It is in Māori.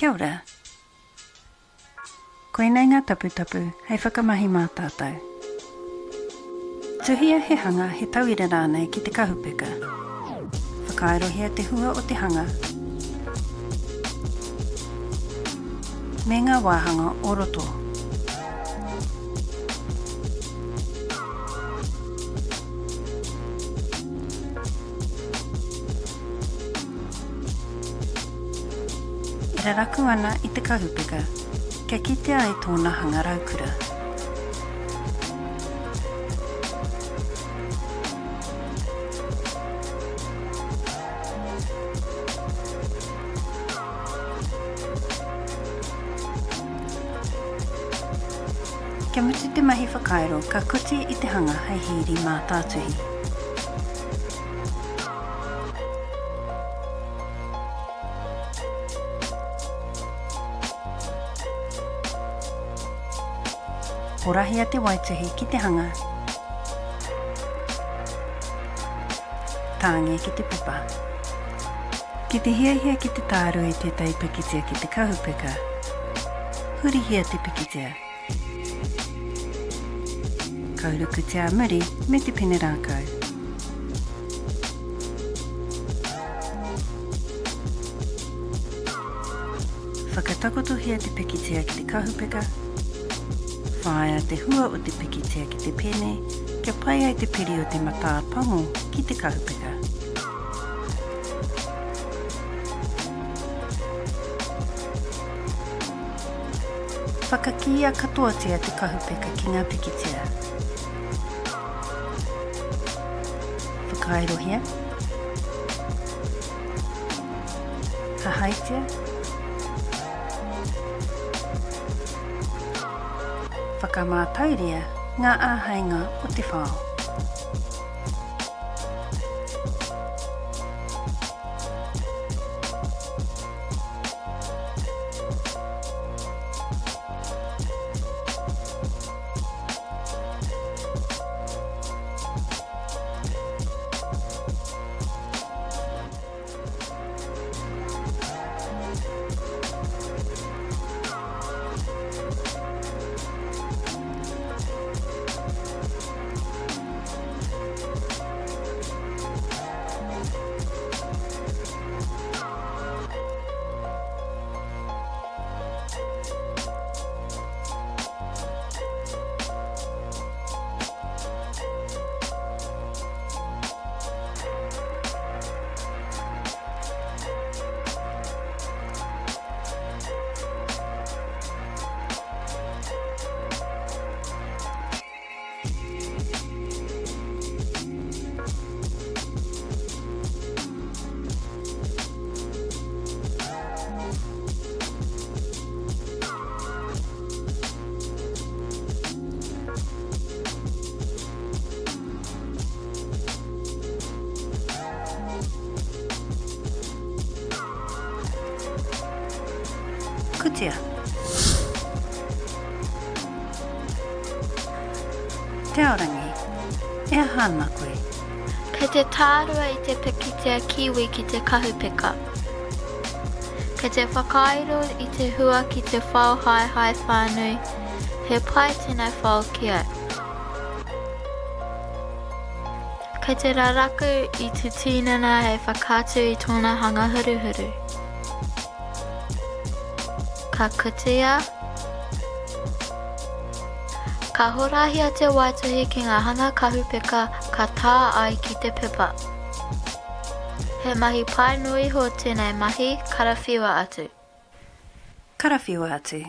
Kia ora. Koenei ngā taputapu hei whakamahi mātātau. Tuhia he hanga he tauira rānei ki te kahupeka. Whakairohia te hua o te hanga. Me ngā wāhanga o roto. Ira raku ana i te kahupeka, kia kitea ai tōna hanga raukura. Kia mutu te mahi whakairo ka Kutia i te hanga hei hīri Mātātuhi. Horahia te waituhi ki te hanga. Tāngia ki te pepa. Ki te hiahia ki te tārua i tētahi pikitia ki te kahupeka. Hurihia te pikitia. Kauruku te muri me te pene rākau. Whakatakotohia te pikitia ki te kahupeka. Whai te hua o te pikitia ki te pene, kia pai ai te piri o te Mātātuhi ki te kahupeka. Whakakia katoatia te kahupeka ki ngā pikitia. Whakairohia. Hahaitia. Whakamātauria ngā āheinga o te whao. Kutia. Te rārangi, e hana koe. Kei te tārua i te pikitia kiwi ki te kahupeka. Kei te whakairo i te hua ki te whao hai whānui, he pai tēnei whao ki ai. Kei te raraku i te tinana hei whakatu i tōna hanga huruhuru. Ka Kutia. Ka Horahia te waituhi ki ngā hanga kahupeka ka tā ai ki te pepa. He mahi pai nui ho tēnei mahi karawhiua atu. Karawhiua atu.